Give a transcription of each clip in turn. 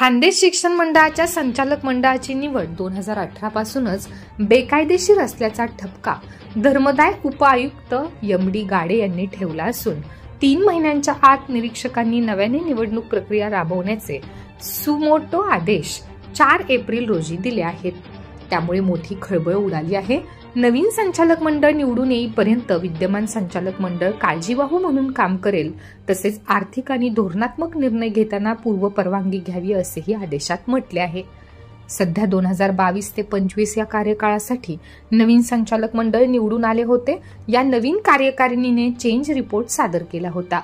खान्देश शिक्षण मंडळाच्या संचालक मंडळाची निवड 2018 पासूनच बेकायदेशीर असल्याचा ठपका धर्मदाय उपायुक्त एम.डी. गाडे यांनी ठेवला असून 3 महिन्यांच्या आत निरीक्षकांनी नव्याने निवडणूक प्रक्रिया राबवण्याचे सुमोटो आदेश 4 एप्रिल रोजी दिले आहेत। त्यामुळे मोठी खळबळ उडाली आहे। नवीन संचालक मंडळ निवडून येईपर्यंत विद्यमान संचालक मंडळ काळजीवाहू म्हणून काम करेल, तसेच आर्थिक आणि धोरणात्मक निर्णय घेताना पूर्व परवानगी घ्यावी असेही आदेशात म्हटले आहे। सध्या 2022 ते 25 या कार्यकाळासाठी नवीन संचालक मंडळ निवडून आले होते। या नवीन कार्यकारिणीने चेंज रिपोर्ट सादर केला होता।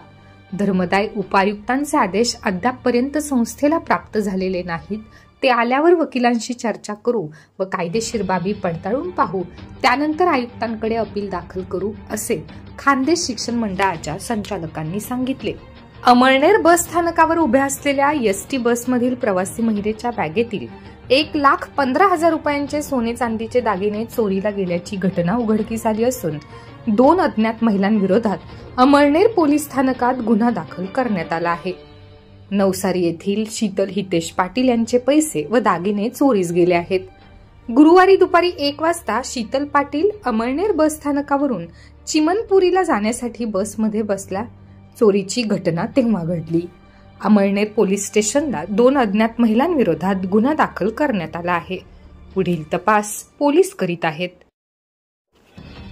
धर्मदाय उपायुक्तांचे आदेश अद्यापपर्यंत संस्थेला प्राप्त झालेले नाहीत। ते आल्यावर वकिलांशी चर्चा करू व कायदेशीर बाबी पडताळून पाहू, त्यानंतर आयुक्तांकडे अपील दाखल करू, असे खान्देश शिक्षण मंडळाच्या संचालकांनी सांगितले। अमळनेर बस स्थानकावर उभ्या असलेल्या एसटी बसमधील प्रवासी महिलेच्या बॅगेतील 1,15,000 रुपयांचे सोने चांदीचे दागिने चोरीला गेल्याची घटना उघडकीस आली असून 2 अज्ञात महिलांविरोधात अमळनेर पोलीस स्थानकात गुन्हा दाखल करण्यात आला आहे। नवसारी येथील शीतल हितेश पाटील यांचे पैसे व दागिने चोरीस गेले आहेत। गुरुवारी दुपारी 1 वाजता शीतल पाटील अमळनेर बस स्थानकावरून चिमनपुरीला जाण्यासाठी बसमध्ये बसला। चोरीची घटना तेव्हा घडली। अमळनेर पोलीस स्टेशनला 2 अज्ञात महिलांविरोधात गुन्हा दाखल करण्यात आला आहे। पुढील तपास पोलीस करीत आहेत।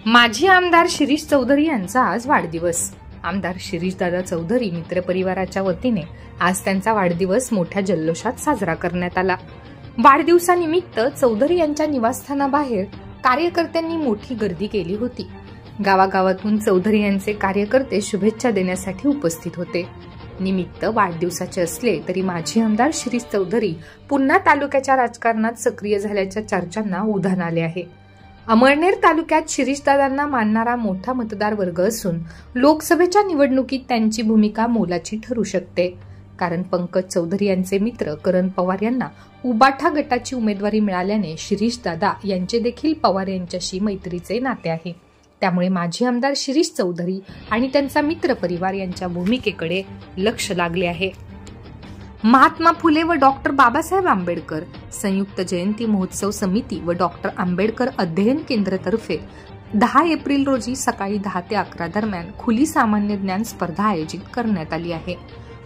माजी आमदार शिरीष चौधरी यांचा आज वाढदिवस। आमदार शिरीषदादा चौधरी मित्र परिवाराच्या वतीने आज त्यांचा वाढदिवस मोठ्या जल्लोषात साजरा करण्यात आला। वाढदिवसानिमित्त चौधरी यांच्या निवासस्थानाबाहेर कार्यकर्त्यांनी मोठी गर्दी केली होती। गावागावातून चौधरी यांचे कार्यकर्ते शुभेच्छा देण्यासाठी उपस्थित होते। निमित्त वाढदिवसाचे असले तरी माजी आमदार शिरीष चौधरी पुन्हा तालुक्याच्या राजकारणात सक्रिय झाल्याच्या चर्चांना उधाण आले आहे। अमळनेर तालुक्यात शिरीषदादांना मानणारा मोठा मतदार वर्ग असून लोकसभेच्या निवडणुकीत त्यांची भूमिका मोलाची ठरू शकते। कारण पंकज चौधरी यांचे मित्र करण पवार यांना उबाठा गटाची उमेदवारी मिळाल्याने शिरीषदादा यांचे देखील पवार यांच्याशी मैत्रीचे नाते आहे। त्यामुळे माजी आमदार शिरीष चौधरी आणि त्यांचा मित्र परिवार यांच्या भूमिकेकडे लक्ष लागले आहे। महात्मा फुले व डॉक्टर बाबासाहेब आंबेडकर संयुक्त जयंती महोत्सव समिती व डॉक्टर आंबेडकर अध्ययन केंद्रातर्फे 10 एप्रिल रोजी सकाळी 10 ते 11 दरम्यान खुली सामान्य ज्ञान स्पर्धा आयोजित करण्यात आली आहे।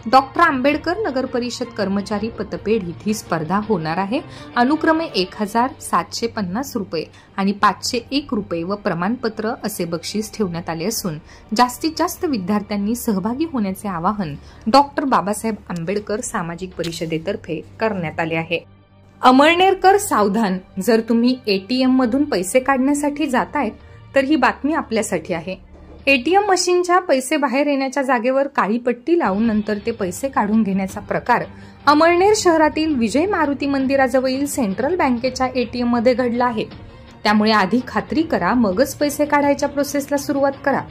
डॉक्टर आंबेडकर नगर परिषद कर्मचारी पतपेढीत ही स्पर्धा होणार आहे। अनुक्रमे 1,750 रुपये आणि 501 रुपये व प्रमाणपत्र असे बक्षीस ठेवण्यात आले असून जास्तीत जास्त विद्यार्थ्यांनी सहभागी होण्याचे आवाहन डॉक्टर बाबासाहेब आंबेडकर सामाजिक परिषदेतर्फे करण्यात आले आहे। अमळनेरकर सावधान, जर तुम्ही एटीएम मधून पैसे काढण्यासाठी जाताय तर ही बातमी आपल्यासाठी आहे। एटीएम मशीनच्या पैसे बाहेर येण्याच्या जागेवर काळी पट्टी लावून नंतर ते पैसे काढून घेण्याचा प्रकार अमळनेर शहरातील विजय मारुती मंदिराजवळील सेंट्रल बँकेच्या एटीएम मध्ये घडला आहे। त्यामुळे आधी खात्री करा, मगच पैसे काढायच्या प्रोसेसला सुरुवात करा।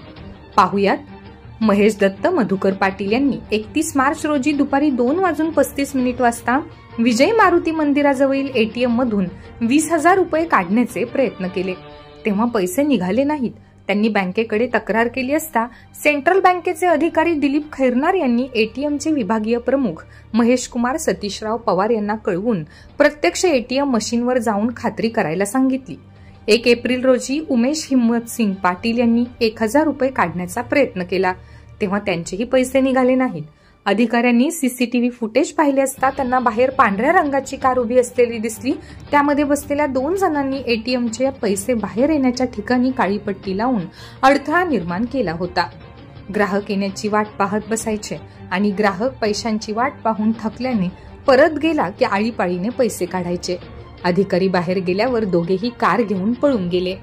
पाहुयात। महेश दत्त मधुकर पाटील यांनी 31 मार्च रोजी दुपारी 2:35 वाजता विजय मारुती मंदिराजवळील एटीएम मधून 20,000 रुपये काढण्याचे प्रयत्न केले, तेव्हा पैसे निघाले नाहीत। त्यांनी बँकेकडे तक्रार केली असता सेंट्रल बँकेचे अधिकारी दिलीप खैरनार यांनी एटीएमचे विभागीय प्रमुख महेश कुमार सतीशराव पवार यांना कळवून प्रत्यक्ष एटीएम मशीनवर जाऊन खात्री करायला सांगितली। 1 एप्रिल रोजी उमेश हिम्मत सिंग पाटील यांनी 1,000 रुपये काढण्याचा प्रयत्न केला, तेव्हा त्यांचेही पैसे निघाले नाहीत। अधिकाऱ्यांनी सीसीटीव्ही फुटेज पाहिले असता त्यांना बाहेर पांढऱ्या रंगाची कार उभी असलेली दिसली। त्यामध्ये बसलेल्या 2 जणांनी एटीएमचे पैसे बाहेर येण्याच्या ठिकाणी काळी पट्टी लावून अडथळा निर्माण केला होता। ग्राहक येण्याची वाट पाहत बसायचे आणि ग्राहक पैशांची वाट पाहून थकल्याने परत गेला की आळीपाळीने पैसे काढायचे। अधिकारी बाहेर गेल्यावर दोघेही कार घेऊन पळून गेले।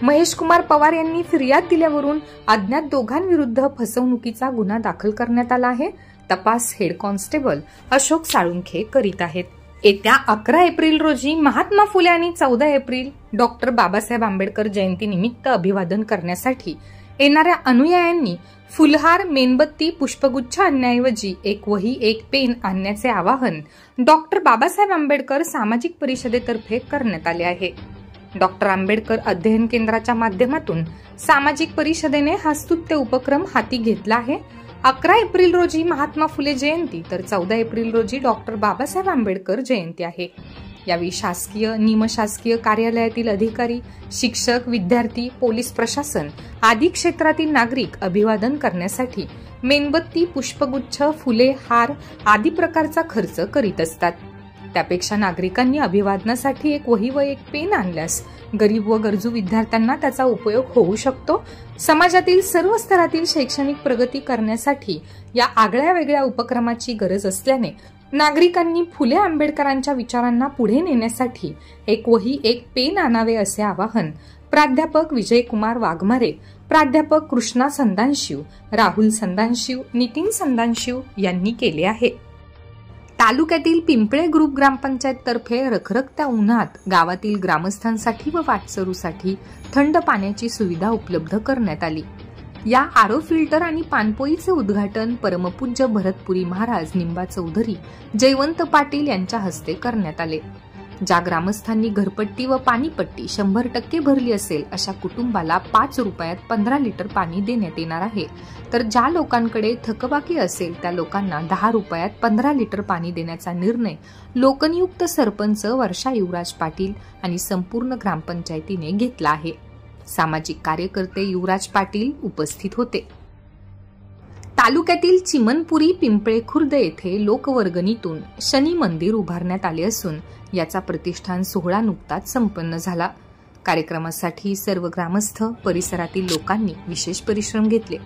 महेश कुमार पवार यांनी फिर्याद दिल्यावरून अज्ञात दोघांविरुद्ध फसवणुकीचा गुन्हा दाखल करण्यात आला आहे। तपास हेड कॉन्स्टेबल अशोक साळुंखे करीत आहेत। येत्या 11 एप्रिल रोजी महात्मा फुले आणि 14 एप्रिल डॉक्टर बाबासाहेब आंबेडकर जयंतीनिमित्त अभिवादन करण्यासाठी येणाऱ्या अनुयायांनी फुलहार, मेणबत्ती, पुष्पगुच्छ आणण्याऐवजी एक वही, एक पेन आणण्याचे आवाहन डॉक्टर बाबासाहेब आंबेडकर सामाजिक परिषदेतर्फे करण्यात आले आहे। डॉक्टर आंबेडकर अध्ययन केंद्राच्या माध्यमातून सामाजिक परिषदेने हा स्तुत्य उपक्रम हाती घेतला आहे। 11 एप्रिल रोजी महात्मा फुले जयंती तर 14 एप्रिल रोजी डॉक्टर बाबासाहेब आंबेडकर जयंती आहे। यावेळी शासकीय, निमशासकीय कार्यालयातील अधिकारी, शिक्षक, विद्यार्थी, पोलीस प्रशासन आदी क्षेत्रातील नागरिक अभिवादन करण्यासाठी मेणबत्ती, पुष्पगुच्छ, फुले, हार आदी प्रकारचा खर्च करीत असतात। त्यापेक्षा नागरिकांनी अभिवादनासाठी एक वही व एक पेन आणल्यास गरीब व गरजू विद्यार्थ्यांना त्याचा उपयोग होऊ शकतो। समाजातील सर्व स्तरातील शैक्षणिक प्रगती करण्यासाठी या आगळ्या वेगळ्या उपक्रमाची गरज असल्याने नागरिकांनी फुले आंबेडकरांच्या विचारांना पुढे नेण्यासाठी एक वही एक पेन आणावे असे आवाहन प्राध्यापक विजयकुमार वाघमारे, प्राध्यापक कृष्णा संदानशिव, राहुल संदानशिव, नितीन संदानशिव यांनी केले आहे। तालुक्यातील पिंपळे ग्रुप ग्रामपंचायत तर्फे रखरखत्या उन्हात गावातील ग्रामस्थांसाठी व वाटसरूसाठी थंड पाण्याची सुविधा उपलब्ध करण्यात आली। या आरो फिल्टर आणि पाणपोईचे उद्घाटन परमपूज्य भरतपुरी महाराज निंबा चौधरी, जयवंत पाटील यांच्या हस्ते करण्यात आले। ज्या ग्रामस्थांनी घरपट्टी व पाणीपट्टी 100% भरली असेल अशा कुटुंबाला 5 रुपयात 15 लिटर पाणी देण्यात येणार आहे, तर ज्या लोकांकडे थकबाकी असेल त्या लोकांना 10 रुपयात 15 लिटर पाणी देण्याचा निर्णय लोकनियुक्त सरपंच वर्षा युवराज पाटील आणि संपूर्ण ग्रामपंचायतीने घेतला आहे। सामाजिक कार्यकर्ते युवराज पाटील उपस्थित होते। तालुक्यातील चिमनपुरी पिंपळे खुर्द येथे लोकवर्गणीतून शनी मंदिर उभारण्यात आले असून याचा प्रतिष्ठान सोहळा नुकताच संपन्न झाला। कार्यक्रमासाठी सर्व ग्रामस्थ, परिसरातील लोकांनी विशेष परिश्रम घेतले।